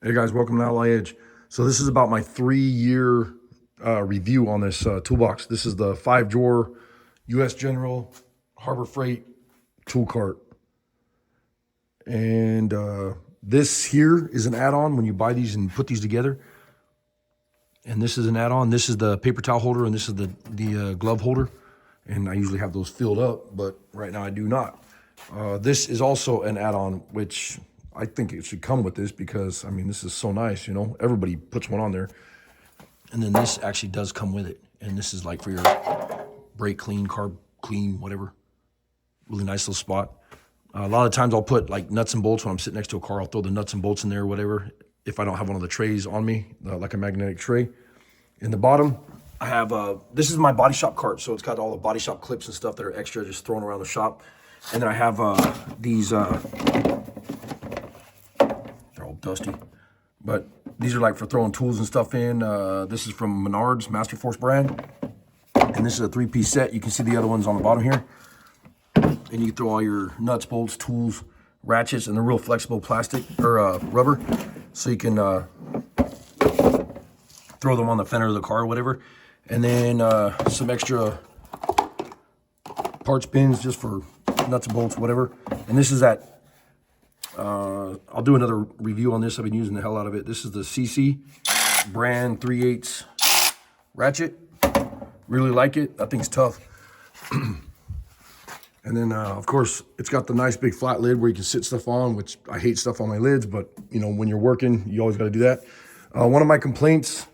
Hey guys, welcome to Ally Edge. So this is about my 3-year review on this toolbox. This is the 5-drawer U.S. General Harbor Freight tool cart. And this here is an add-on when you buy these and put these together. And this is an add-on. This is the paper towel holder, and this is the glove holder. And I usually have those filled up, but right now I do not. This is also an add-on, which I think it should come with this because, I mean, this is so nice, you know? Everybody puts one on there. And then this actually does come with it. And this is like for your brake clean, carb clean, whatever. Really nice little spot. A lot of times I'll put like nuts and bolts when I'm sitting next to a car. I'll throw the nuts and bolts in there or whatever if I don't have one of the trays on me, like a magnetic tray. In the bottom, I have, this is my body shop cart. So it's got all the body shop clips and stuff that are extra just thrown around the shop. And then I have these, they're all dusty, but these are like for throwing tools and stuff in. This is from Menards, Master Force brand. And this is a 3-piece set. You can see the other ones on the bottom here. And you can throw all your nuts, bolts, tools, ratchets, and they're real flexible plastic or rubber. So you can throw them on the fender of the car or whatever. And then some extra parts bins just for nuts and bolts, whatever. And this is that, I'll do another review on this. I've been using the hell out of it. This is the CC brand 3/8 ratchet. Really like it. That thing's tough. And then, of course, it's got the nice big flat lid where you can sit stuff on, which I hate stuff on my lids, but, you know, when you're working, you always got to do that. One of my complaints,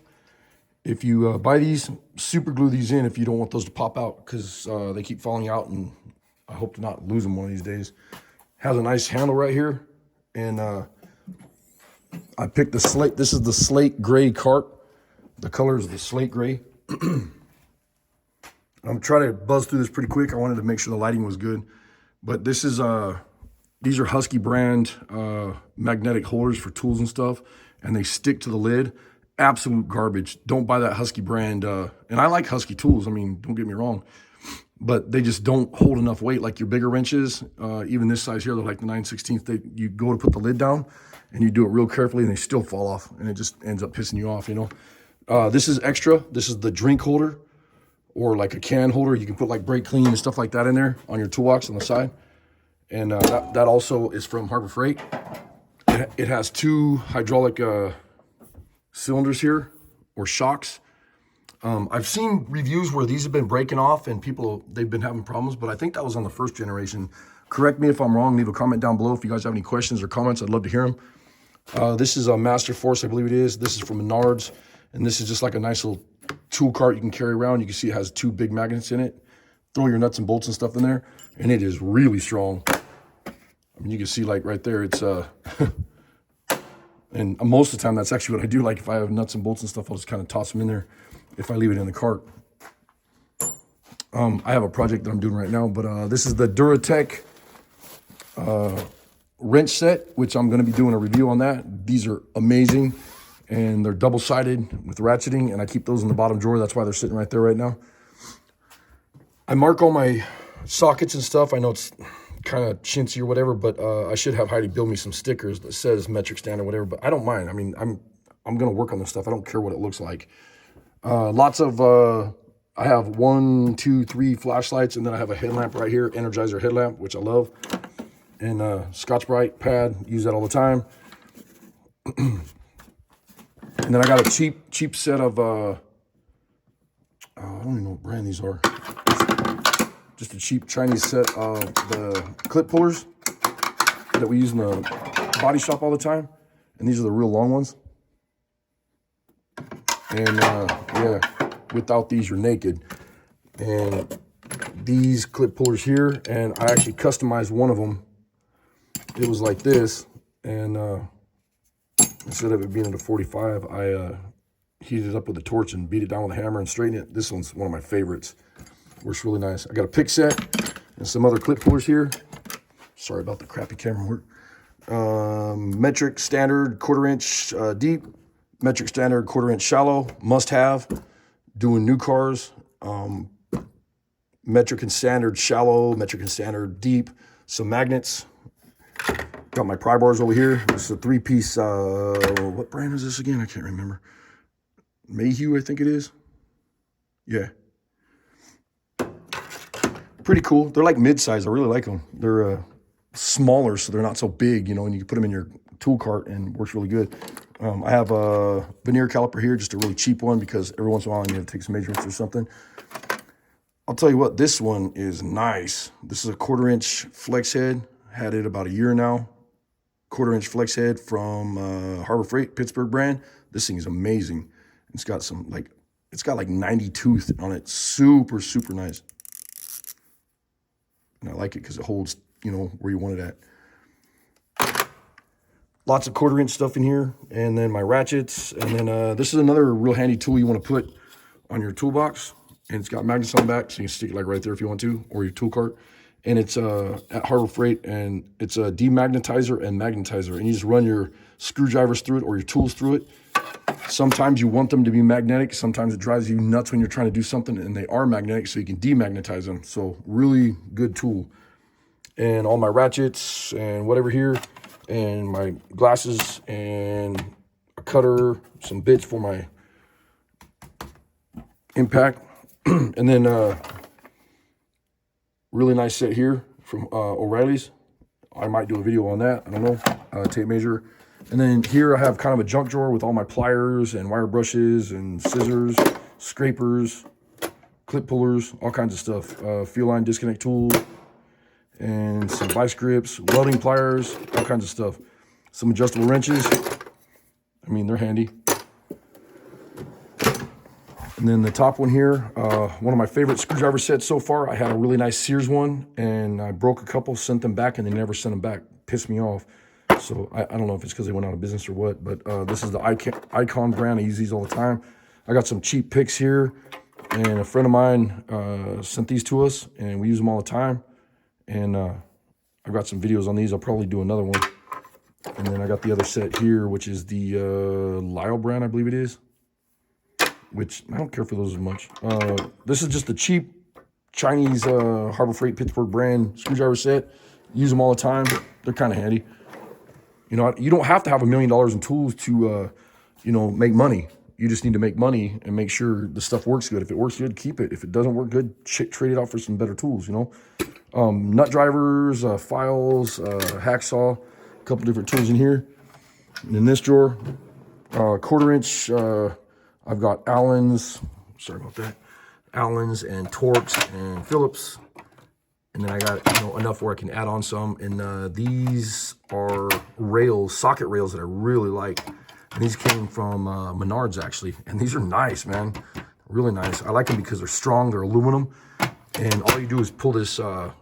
if you buy these, super glue these in if you don't want those to pop out because they keep falling out, and I hope to not lose them one of these days. Has a nice handle right here, and I picked the slate. This is the slate gray cart. The color is the slate gray. I'm trying to buzz through this pretty quick. I wanted to make sure the lighting was good. But this is, these are Husky brand magnetic holders for tools and stuff, and they stick to the lid. Absolute garbage. Don't buy that Husky brand. And I like Husky tools. I mean, don't get me wrong. But they just don't hold enough weight like your bigger wrenches. Even this size here, they're like the 9/16. You go to put the lid down, and you do it real carefully, and they still fall off, and it just ends up pissing you off, you know. This is extra. This is the drink holder, or like a can holder. You can put like brake clean and stuff like that in there on your toolbox on the side. And that also is from Harbor Freight. It has 2 hydraulic cylinders here, or shocks. I've seen reviews where these have been breaking off and they've been having problems, but I think that was on the first generation. Correct me if I'm wrong. Leave a comment down below if you guys have any questions or comments. I'd love to hear them. This is a Master Force, I believe it is. This is from Menards, and this is just like a nice little tool cart you can carry around. You can see it has 2 big magnets in it. Throw your nuts and bolts and stuff in there, and it is really strong. I mean, you can see like right there, it's and most of the time that's actually what I do. Like if I have nuts and bolts and stuff, I'll just kind of toss them in there if I leave it in the cart. I have a project that I'm doing right now, but this is the Duratech wrench set, which I'm going to be doing a review on that. These are amazing, and they're double-sided with ratcheting, and I keep those in the bottom drawer. That's why they're sitting right there right now. I mark all my sockets and stuff. I know it's kind of chintzy or whatever, but I should have Heidi build me some stickers that says metric stand or whatever, but I don't mind. I mean, I'm going to work on this stuff. I don't care what it looks like. Lots of, I have 1, 2, 3 flashlights, and then I have a headlamp right here, Energizer headlamp, which I love. And Scotch-Brite pad, use that all the time. And then I got a cheap set of, I don't even know what brand these are. Just a cheap Chinese set of the clip pullers that we use in the body shop all the time. And these are the real long ones. And yeah, without these, you're naked. And these clip pullers here, and I actually customized one of them. It was like this, and instead of it being at a 45, I heated it up with a torch and beat it down with a hammer and straightened it. This one's one of my favorites. Works really nice. I got a pick set and some other clip pullers here. Sorry about the crappy camera work. Metric standard 1/4 inch deep, metric standard 1/4 inch shallow, must have. Doing new cars, metric and standard shallow, metric and standard deep, some magnets, Got my pry bars over here. This is a 3-piece, what brand is this again? I can't remember. Mayhew, I think it is. Yeah. Pretty cool. They're like mid-size. I really like them. They're smaller, so they're not so big, you know, and you can put them in your tool cart and works really good. I have a veneer caliper here, just a really cheap one, because every once in a while you have to take some measurements or something. I'll tell you what, this one is nice. This is a 1/4-inch flex head. Had it about a year now. 1/4-inch flex head from Harbor Freight, Pittsburgh brand. This thing is amazing. It's got some it's got like 90 tooth on it. Super, super nice. And I like it because it holds, you know, where you want it at. Lots of 1/4-inch stuff in here. And then my ratchets. And then this is another real handy tool you want to put on your toolbox. And it's got magnets on the back, so you can stick it like right there if you want to, or your tool cart. And it's at Harbor Freight, and it's a demagnetizer and magnetizer. And you just run your screwdrivers through it or your tools through it. Sometimes you want them to be magnetic. Sometimes it drives you nuts when you're trying to do something and they are magnetic, so you can demagnetize them. So really good tool. And all my ratchets and whatever here, and my glasses and a cutter, some bits for my impact. And then really nice set here from O'Reilly's. I might do a video on that. I don't know. Tape measure. And then here I have kind of a junk drawer with all my pliers and wire brushes and scissors, scrapers, clip pullers, all kinds of stuff. Fuel line disconnect tool and some vice grips, welding pliers, all kinds of stuff. Some adjustable wrenches. I mean, they're handy. And then the top one here, one of my favorite screwdriver sets so far. I had a really nice Sears one, and I broke a couple, sent them back, and they never sent them back. Pissed me off. So I don't know if it's because they went out of business or what, but this is the Icon brand. I use these all the time. I got some cheap picks here, and a friend of mine sent these to us, and we use them all the time. And I've got some videos on these. I'll probably do another one. And then I got the other set here, which is the Lyle brand, I believe it is. Which I don't care for those as much. This is just a cheap Chinese Harbor Freight Pittsburgh brand screwdriver set. Use them all the time. They're kind of handy. You know, you don't have to have $1 million in tools to, you know, make money. You just need to make money and make sure the stuff works good. If it works good, keep it. If it doesn't work good, trade it out for some better tools, you know. Nut drivers, files, hacksaw, a couple different tools in here. And in this drawer, 1/4-inch, I've got Allen's, sorry about that, Allen's and Torx and Phillips. And then I got, you know, enough where I can add on some. And these are rails, socket rails that I really like. And these came from Menards, actually. And these are nice, man. Really nice. I like them because they're strong. They're aluminum. And all you do is pull this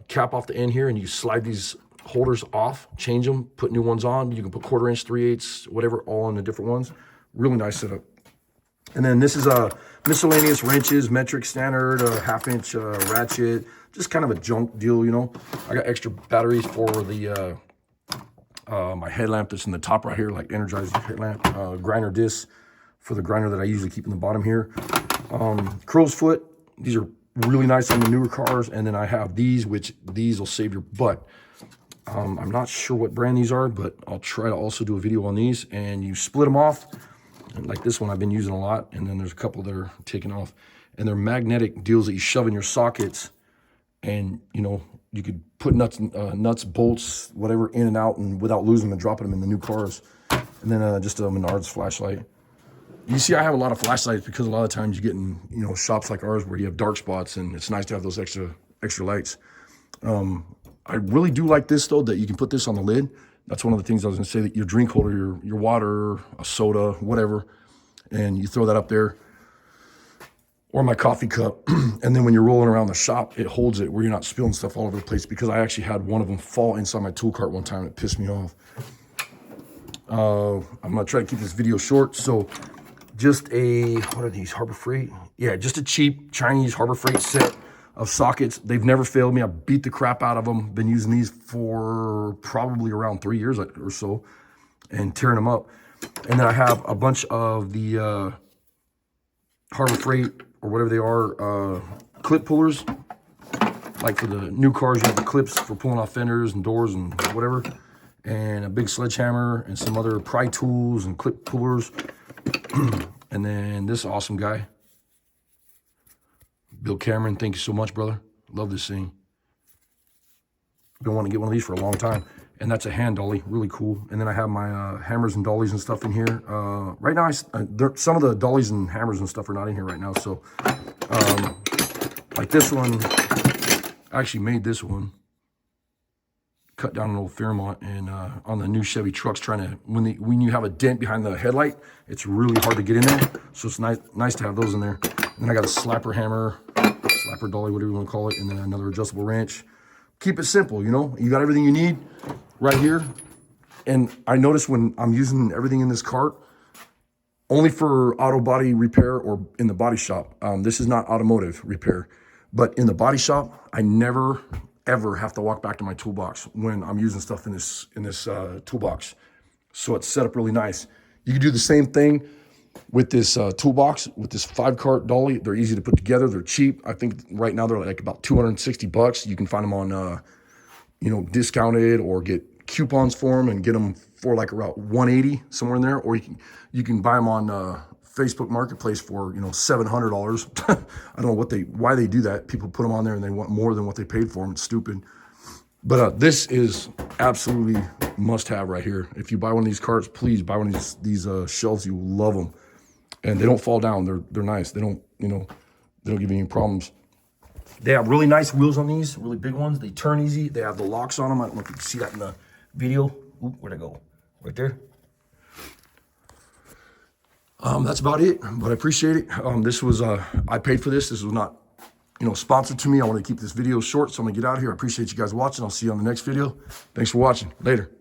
cap off the end here, and you slide these holders off, change them, put new ones on. You can put 1/4-inch, 3/8, whatever, all on the different ones. Really nice setup. And then this is miscellaneous wrenches, metric, standard, 1/2-inch ratchet, just kind of a junk deal, you know. I got extra batteries for the my headlamp that's in the top right here, like energized headlamp, grinder disc for the grinder that I usually keep in the bottom here. Crow's foot, these are really nice on the newer cars. And then I have these, which these will save your butt. I'm not sure what brand these are, but I'll try to also do a video on these. And you split them off. And like this one I've been using a lot, and then there's a couple that are taken off. And they're magnetic deals that you shove in your sockets, and you know, you could put nuts, bolts, whatever in and out, and without losing them and dropping them in the new cars. And then just a Menards flashlight. You see, I have a lot of flashlights because a lot of times you get in, you know, shops like ours where you have dark spots, and it's nice to have those extra lights. I really do like this though, that you can put this on the lid. That's one of the things I was gonna say, that your drink holder, your water, a soda, whatever, and you throw that up there, or my coffee cup. And then when you're rolling around the shop, it holds it where you're not spilling stuff all over the place, because I actually had one of them fall inside my tool cart one time. It pissed me off. I'm gonna try to keep this video short. So just what are these, Harbor Freight? Yeah, just a cheap Chinese Harbor Freight set of sockets. They've never failed me. I beat the crap out of them. Been using these for probably around 3 years or so, and tearing them up. And then I have a bunch of the Harbor Freight, or whatever they are, clip pullers. Like for the new cars, you have the clips for pulling off fenders and doors and whatever. and a big sledgehammer and some other pry tools and clip pullers. And then this awesome guy, Bill Cameron. Thank you so much, brother. Love this thing. Been wanting to get one of these for a long time. And that's a hand dolly, really cool. And then I have my hammers and dollies and stuff in here. Right now, some of the dollies and hammers and stuff are not in here right now. So, like this one, I actually made this one. Cut down an old Fairmont, and on the new Chevy trucks, trying to, when you have a dent behind the headlight, it's really hard to get in there. So it's nice to have those in there. And then I got a slapper hammer, slapper dolly, whatever you want to call it, and then another adjustable wrench. Keep it simple, you know. You got everything you need right here. And I notice when I'm using everything in this cart, only for auto body repair or in the body shop. This is not automotive repair, but in the body shop, I never ever have to walk back to my toolbox when I'm using stuff in this toolbox. So it's set up really nice. You can do the same thing with this toolbox, with this 5-cart dolly. They're easy to put together. They're cheap. I think right now they're like about $260. You can find them on, discounted, or get coupons for them and get them for like around $180, somewhere in there. Or you can buy them on Facebook Marketplace for $700. I don't know why they do that. People put them on there and they want more than what they paid for them. It's stupid. But this is absolutely must have right here. If you buy one of these carts, please buy one of these shelves. You will love them, and they don't fall down. They're nice. They don't give you any problems. They have really nice wheels on these, really big ones. They turn easy. They have the locks on them. I don't know if you can see that in the video. Ooh, where'd it go? Right there. That's about it, but I appreciate it. This was, I paid for this. This was not, sponsored to me. I want to keep this video short, so I'm gonna get out of here. I appreciate you guys watching. I'll see you on the next video. Thanks for watching. Later.